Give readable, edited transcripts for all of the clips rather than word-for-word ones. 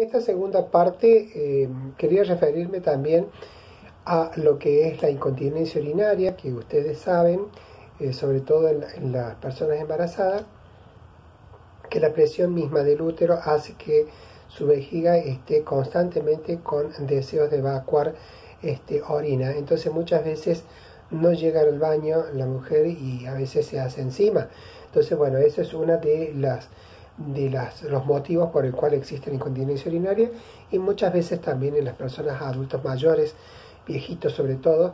esta segunda parte quería referirme también a lo que es la incontinencia urinaria, que ustedes saben, sobre todo en las personas embarazadas, que la presión misma del útero hace que su vejiga esté constantemente con deseos de evacuar orina. Entonces muchas veces no llega al baño la mujer y a veces se hace encima. Entonces, bueno, eso es una de los motivos por el cual existe la incontinencia urinaria, y muchas veces también en las personas adultos mayores, viejitos sobre todo,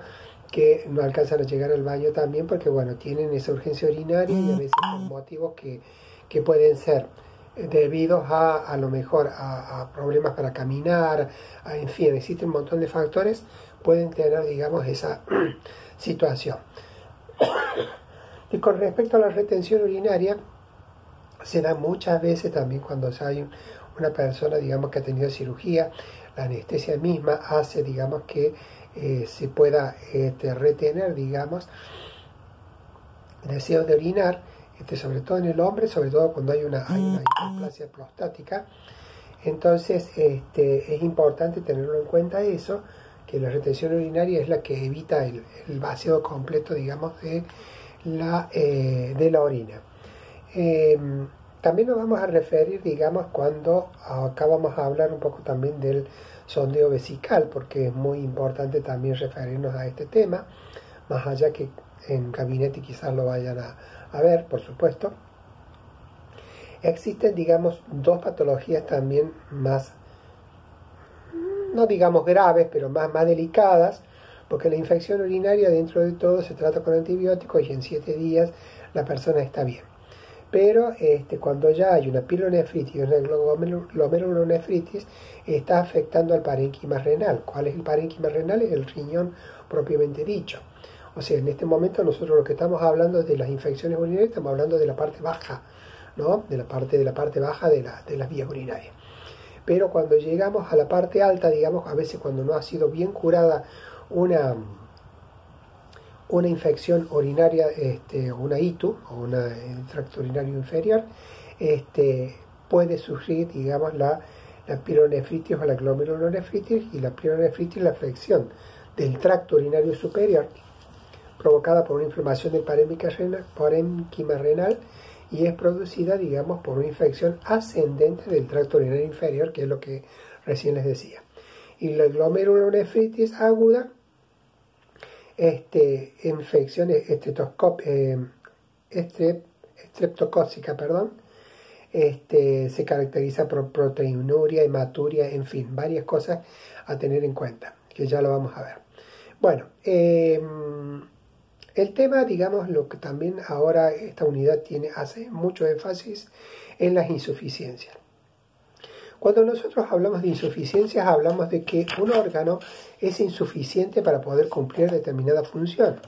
que no alcanzan a llegar al baño también porque, bueno, tienen esa urgencia urinaria y a veces por motivos que pueden ser debidos a lo mejor a problemas para caminar, en fin, existen un montón de factores, pueden tener, digamos, esa situación. Y con respecto a la retención urinaria, se da muchas veces también cuando hay una persona, digamos, que ha tenido cirugía. La anestesia misma hace, digamos, que se pueda retener, digamos, deseos de orinar, sobre todo en el hombre, sobre todo cuando hay una hiperplasia prostática. Entonces es importante tenerlo en cuenta eso, que la retención urinaria es la que evita el vaciado completo, digamos, de la orina. También nos vamos a referir, digamos, cuando acá vamos a hablar un poco también del sondeo vesical, porque es muy importante también referirnos a este tema, más allá que en gabinete quizás lo vayan a ver, por supuesto. Existen, digamos, dos patologías también más, no digamos graves, pero más delicadas, porque la infección urinaria dentro de todo se trata con antibióticos y en 7 días la persona está bien. Pero cuando ya hay una pielonefritis y una glomerulonefritis, está afectando al parénquima renal. ¿Cuál es el parénquima renal? Es el riñón propiamente dicho. O sea, en este momento nosotros lo que estamos hablando de las infecciones urinarias, estamos hablando de la parte baja, ¿no? De la parte baja de las vías urinarias. Pero cuando llegamos a la parte alta, digamos, a veces cuando no ha sido bien curada una infección urinaria, una ITU, o una tracto urinario inferior, puede sufrir, digamos, la pielonefritis o la glomerulonefritis, y la pielonefritis es la afección del tracto urinario superior, provocada por una inflamación del parénquima renal, y es producida, digamos, por una infección ascendente del tracto urinario inferior, que es lo que recién les decía. Y la glomerulonefritis aguda, infección estreptocócica, se caracteriza por proteinuria, hematuria, en fin, varias cosas a tener en cuenta, que ya lo vamos a ver. Bueno, el tema, digamos, lo que también ahora esta unidad hace mucho énfasis en las insuficiencias. Cuando nosotros hablamos de insuficiencias, hablamos de que un órgano es insuficiente para poder cumplir determinada función.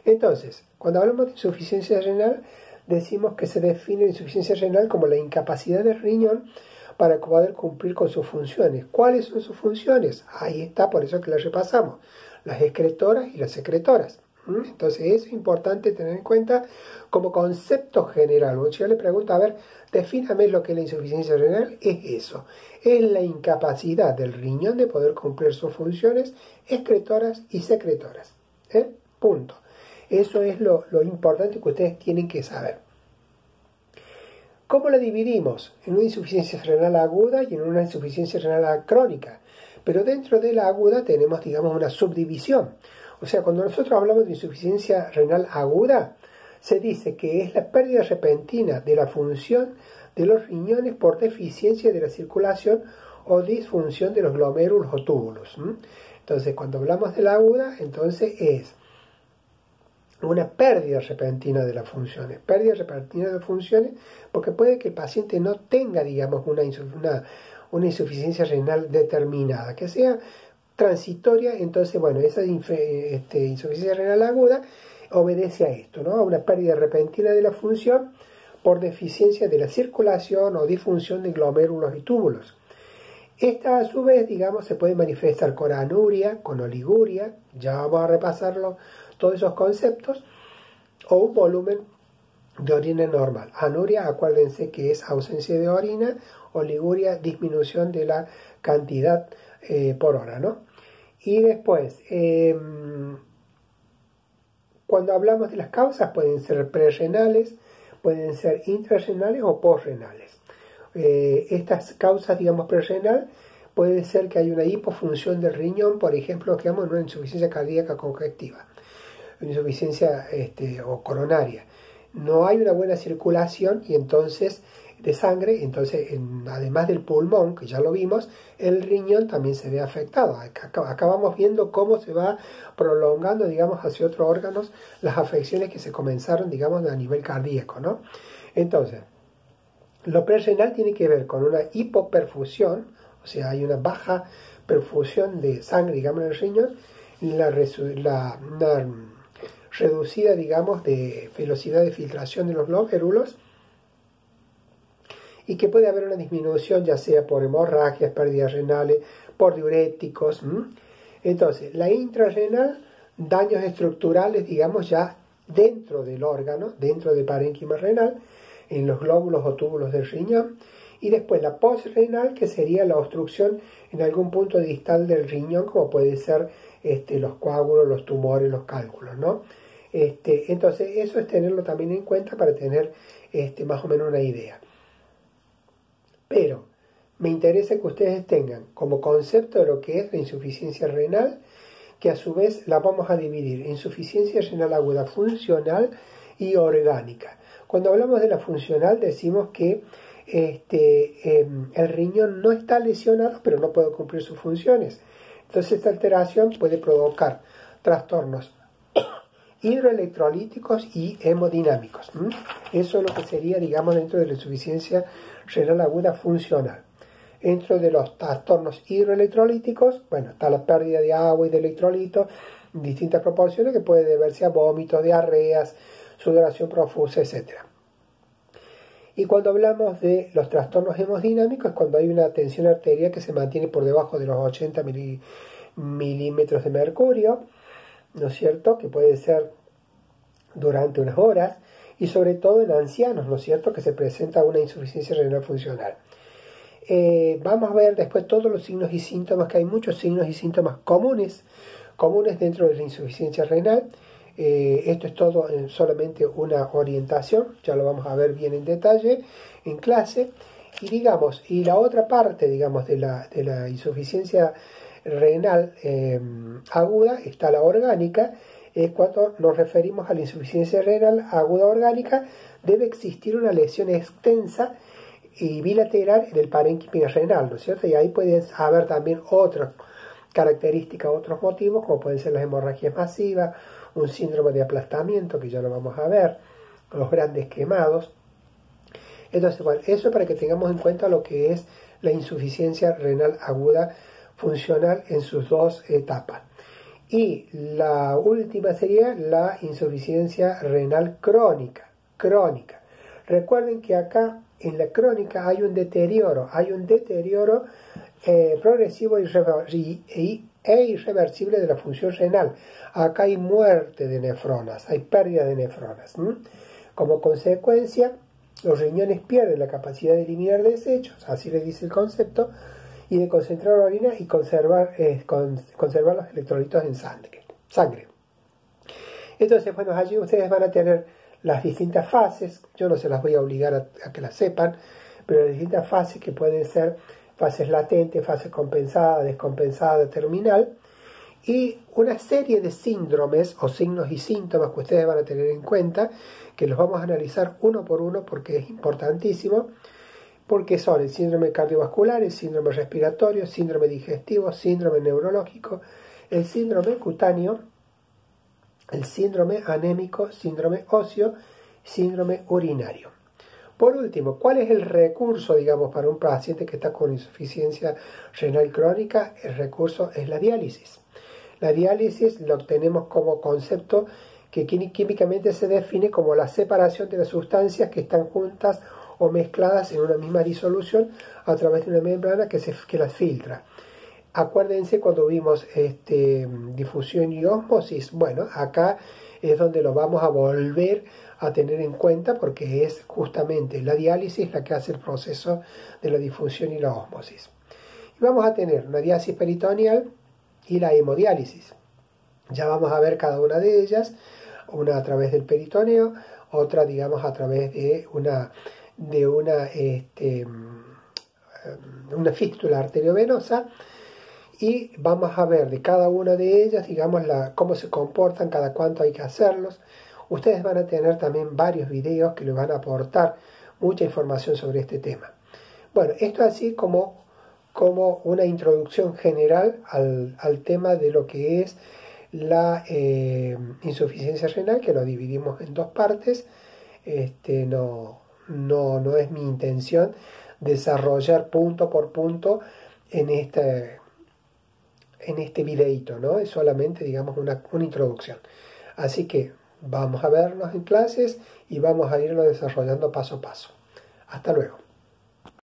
Entonces, cuando hablamos de insuficiencia renal, decimos que se define la insuficiencia renal como la incapacidad del riñón para poder cumplir con sus funciones. ¿Cuáles son sus funciones? Ahí está, por eso que las repasamos. Las excretoras y las secretoras. Entonces, eso es importante tener en cuenta como concepto general. Yo le pregunto, a ver, defíname lo que es la insuficiencia renal. Es eso, es la incapacidad del riñón de poder cumplir sus funciones excretoras y secretoras. Punto. Eso es lo importante que ustedes tienen que saber. ¿Cómo la dividimos? En una insuficiencia renal aguda y en una insuficiencia renal crónica. Pero dentro de la aguda tenemos, digamos, una subdivisión. O sea, cuando nosotros hablamos de insuficiencia renal aguda, se dice que es la pérdida repentina de la función de los riñones por deficiencia de la circulación o disfunción de los glomérulos o túbulos. Entonces, cuando hablamos de la aguda, entonces es una pérdida repentina de las funciones. Pérdida repentina de funciones porque puede que el paciente no tenga, digamos, una insuficiencia renal determinada, que sea transitoria. Entonces, bueno, esa insuficiencia renal aguda obedece a esto, ¿no? A una pérdida repentina de la función por deficiencia de la circulación o disfunción de glomérulos y túbulos. Esta, a su vez, digamos, se puede manifestar con anuria, con oliguria, ya vamos a repasarlo, todos esos conceptos, o un volumen de orina normal. Anuria, acuérdense que es ausencia de orina, oliguria, disminución de la cantidad por hora, ¿no? Y después, cuando hablamos de las causas, pueden ser prerrenales, pueden ser intrarrenales o posrenales. Estas causas, digamos, prerrenal, puede ser que haya una hipofunción del riñón, por ejemplo, que llamamos una insuficiencia cardíaca congestiva, una insuficiencia o coronaria. No hay una buena circulación y entonces de sangre, entonces además del pulmón, que ya lo vimos, el riñón también se ve afectado. Acá vamos viendo cómo se va prolongando, digamos, hacia otros órganos las afecciones que se comenzaron, digamos, a nivel cardíaco, ¿no? Entonces, lo prerrenal tiene que ver con una hipoperfusión, o sea, hay una baja perfusión de sangre, digamos, en el riñón, una reducida, digamos, de velocidad de filtración de los glomérulos, y que puede haber una disminución ya sea por hemorragias, pérdidas renales, por diuréticos. Entonces, la intrarrenal, daños estructurales, digamos, ya dentro del órgano, dentro del parénquima renal, en los glóbulos o túbulos del riñón, y después la postrenal, que sería la obstrucción en algún punto distal del riñón, como puede ser los coágulos, los tumores, los cálculos, ¿no? Entonces, eso es tenerlo también en cuenta para tener más o menos una idea. Pero me interesa que ustedes tengan como concepto de lo que es la insuficiencia renal, que a su vez la vamos a dividir en insuficiencia renal aguda funcional y orgánica. Cuando hablamos de la funcional decimos que el riñón no está lesionado, pero no puede cumplir sus funciones. Entonces esta alteración puede provocar trastornos hidroelectrolíticos y hemodinámicos. Eso es lo que sería, digamos, dentro de la insuficiencia renal aguda funcional. Dentro de los trastornos hidroelectrolíticos, bueno, está la pérdida de agua y de electrolitos en distintas proporciones, que puede deberse a vómitos, diarreas, sudoración profusa, etc. Y cuando hablamos de los trastornos hemodinámicos, es cuando hay una tensión arterial que se mantiene por debajo de los 80 milímetros de mercurio, ¿no es cierto?, que puede ser durante unas horas, y sobre todo en ancianos, ¿no es cierto?, que se presenta una insuficiencia renal funcional. Vamos a ver después todos los signos y síntomas, que hay muchos signos y síntomas comunes dentro de la insuficiencia renal. Esto es todo solamente una orientación, ya lo vamos a ver bien en detalle en clase. Y la otra parte, digamos, de la insuficiencia renal aguda está la orgánica. Cuando nos referimos a la insuficiencia renal aguda orgánica, debe existir una lesión extensa y bilateral en el parénquima renal, ¿no es cierto? Y ahí pueden haber también otras características, otros motivos, como pueden ser las hemorragias masivas, un síndrome de aplastamiento, que ya lo vamos a ver, los grandes quemados. Entonces, bueno, eso es para que tengamos en cuenta lo que es la insuficiencia renal aguda funcional en sus dos etapas. Y la última sería la insuficiencia renal crónica. Recuerden que acá en la crónica hay un deterioro progresivo e irreversible de la función renal. Acá hay muerte de nefronas, hay pérdida de nefronas. Como consecuencia, los riñones pierden la capacidad de eliminar desechos, así le dice el concepto, y de concentrar orina y conservar los electrolitos en sangre. Entonces, bueno, allí ustedes van a tener las distintas fases. Yo no se las voy a obligar a que las sepan, pero las distintas fases, que pueden ser fases latentes, fase compensada, descompensada, terminal, y una serie de síndromes o signos y síntomas que ustedes van a tener en cuenta, que los vamos a analizar uno por uno porque es importantísimo, porque son el síndrome cardiovascular, el síndrome respiratorio, el síndrome digestivo, síndrome neurológico, el síndrome cutáneo, el síndrome anémico, síndrome óseo, síndrome urinario. Por último, ¿cuál es el recurso, digamos, para un paciente que está con insuficiencia renal crónica? El recurso es la diálisis. La diálisis lo obtenemos como concepto que químicamente se define como la separación de las sustancias que están juntas o mezcladas en una misma disolución a través de una membrana que las filtra. Acuérdense cuando vimos difusión y ósmosis, bueno, acá es donde lo vamos a volver a tener en cuenta porque es justamente la diálisis la que hace el proceso de la difusión y la ósmosis. Y vamos a tener una diálisis peritoneal y la hemodiálisis. Ya vamos a ver cada una de ellas, una a través del peritoneo, otra digamos a través de una fístula arteriovenosa, y vamos a ver de cada una de ellas, digamos, cómo se comportan, cada cuánto hay que hacerlos. Ustedes van a tener también varios videos que les van a aportar mucha información sobre este tema. Bueno, esto así como una introducción general al tema de lo que es la insuficiencia renal, que lo dividimos en dos partes. No es mi intención desarrollar punto por punto en este videito, ¿no? Es solamente, digamos, una introducción. Así que vamos a vernos en clases y vamos a irlo desarrollando paso a paso. Hasta luego.